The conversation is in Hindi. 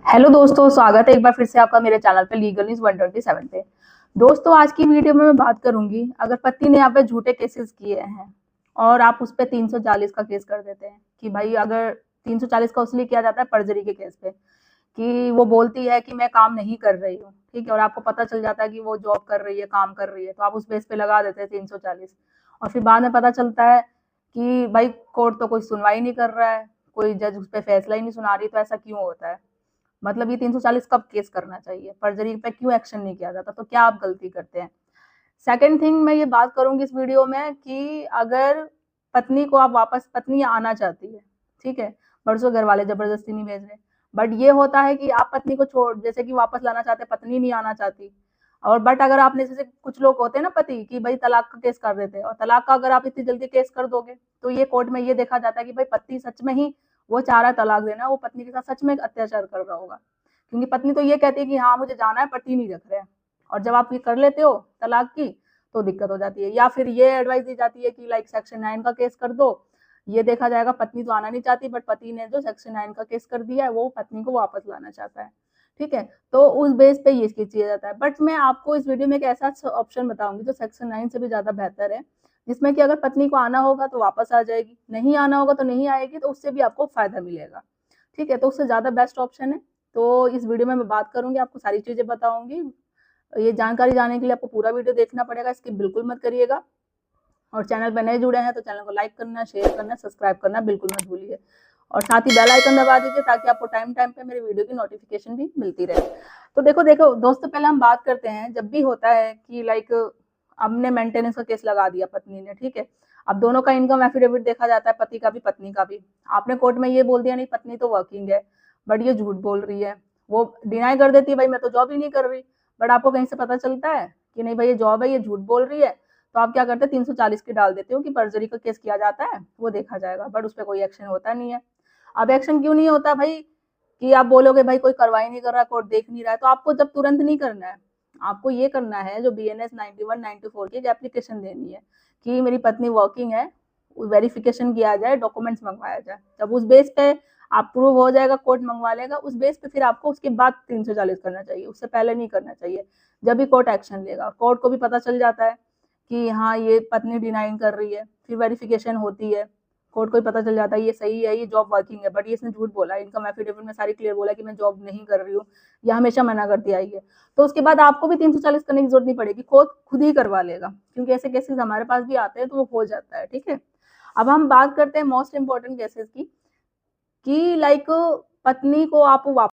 हेलो दोस्तों, स्वागत है एक बार फिर से आपका मेरे चैनल पे लीगल न्यूज 127 पे। दोस्तों, आज की वीडियो में मैं बात करूंगी, अगर पति ने यहाँ पे झूठे केसेस किए हैं और आप उस पे 340 का केस कर देते हैं कि भाई, अगर 340 का उसलिए किया जाता है पर्जरी के केस पे कि वो बोलती है कि मैं काम नहीं कर रही हूँ, ठीक है, और आपको पता चल जाता है कि वो जॉब कर रही है, काम कर रही है, तो आप उस बेस पे लगा देते हैं 340। और फिर बाद में पता चलता है कि भाई कोर्ट तो कोई सुनवाई नहीं कर रहा है, कोई जज उस पर फैसला ही नहीं सुना रही, तो ऐसा क्यों होता है? मतलब ये 340 कब केस करना चाहिए? पर्जरी पे क्यों एक्शन नहीं किया जाता? तो क्या आप गलती करते हैं? सेकंड थिंग, मैं ये बात करूंगी इस वीडियो में कि अगर पत्नी को आप वापस, पत्नी आना चाहती है, ठीक है, बरसों घर वाले जबरदस्ती नहीं भेज रहे, बट ये होता है कि आप पत्नी को छोड़, जैसे कि वापस लाना चाहते हैं, पत्नी नहीं आना चाहती, और बट अगर आपने, जैसे कुछ लोग होते हैं ना पति कि भाई तलाक का केस कर देते हैं, और तलाक का अगर आप इतनी जल्दी केस कर दोगे तो ये कोर्ट में ये देखा जाता है कि भाई पति सच में ही वो चाह रहा है तलाक देना, वो पत्नी के साथ सच में अत्याचार कर रहा होगा, क्योंकि पत्नी तो ये कहती है कि हाँ मुझे जाना है, पति नहीं रख रहे हैं, और जब आप ये कर लेते हो तलाक की तो दिक्कत हो जाती है। या फिर ये एडवाइस दी जाती है कि लाइक सेक्शन 9 का केस कर दो, ये देखा जाएगा पत्नी तो आना नहीं चाहती, बट पति ने जो सेक्शन 9 का केस कर दिया है वो पत्नी को वापस लाना चाहता है, ठीक है, तो उस बेस पे ये किया जाता है। बट मैं आपको इस वीडियो में एक ऐसा ऑप्शन बताऊंगी जो सेक्शन 9 से भी ज्यादा बेहतर है, जिसमें कि अगर पत्नी को आना होगा तो वापस आ जाएगी, नहीं आना होगा तो नहीं आएगी, तो उससे भी आपको फायदा मिलेगा, ठीक है, तो उससे ज्यादा बेस्ट ऑप्शन है। तो इस वीडियो में मैं बात करूंगी, आपको सारी चीजें बताऊंगी। ये जानकारी जानने के लिए आपको पूरा वीडियो देखना पड़ेगा, स्किप बिल्कुल मत करिएगा। और चैनल पर नए जुड़े हैं तो चैनल को लाइक करना, शेयर करना, सब्सक्राइब करना बिल्कुल मत भूलिए, और साथ ही बेल आइकन दबा दीजिए ताकि आपको टाइम टाइम पे मेरे वीडियो की नोटिफिकेशन भी मिलती रहे। तो देखो देखो दोस्तों, पहले हम बात करते हैं, जब भी होता है कि लाइक हमने मेंटेनेंस का केस लगा दिया पत्नी ने, ठीक है, अब दोनों का इनकम एफिडेविट देखा जाता है, पति का भी पत्नी का भी। आपने कोर्ट में ये बोल दिया नहीं पत्नी तो वर्किंग है, बट ये झूठ बोल रही है, वो डिनाई कर देती है भाई मैं तो जॉब ही नहीं कर रही, बट आपको कहीं से पता चलता है कि नहीं भाई ये जॉब है, ये झूठ बोल रही है, तो आप क्या करते हैं 340 की डाल देते हो कि पर्जरी का केस किया जाता है, वो देखा जाएगा, बट उस पर कोई एक्शन होता नहीं है। अब एक्शन क्यों नहीं होता भाई? कि आप बोलोगे भाई कोई कार्रवाई नहीं कर रहा, कोर्ट देख नहीं रहा है, तो आपको जब तुरंत नहीं करना है, आपको ये करना है जो BNS 91 94 की एप्लीकेशन देनी है कि मेरी पत्नी वर्किंग है, वेरिफिकेशन किया जाए, डॉक्यूमेंट्स मंगवाया जाए, जब उस बेस पे अप्रूव हो जाएगा, कोर्ट मंगवा लेगा, उस बेस पे फिर आपको उसके बाद 340 करना चाहिए, उससे पहले नहीं करना चाहिए। जब भी कोर्ट एक्शन लेगा, कोर्ट को भी पता चल जाता है कि हाँ ये पत्नी डिनाइंग कर रही है, फिर वेरिफिकेशन होती है, कोर्ट को भी पता चल जाता है ये सही है, ये जॉब वर्किंग है, बट ये इसने झूठ बोला, इनकम एफिडेविट में सारी क्लियर बोला कि मैं जॉब नहीं कर रही हूँ, या हमेशा मना करती आई है, तो उसके बाद आपको भी 340 करने की जरूरत नहीं पड़ेगी, कोर्ट खुद ही करवा लेगा, क्योंकि ऐसे केसेस हमारे पास भी आते हैं, तो वो हो जाता है, ठीक है। अब हम बात करते हैं मोस्ट इंपॉर्टेंट केसेस की, कि लाइक पत्नी को आप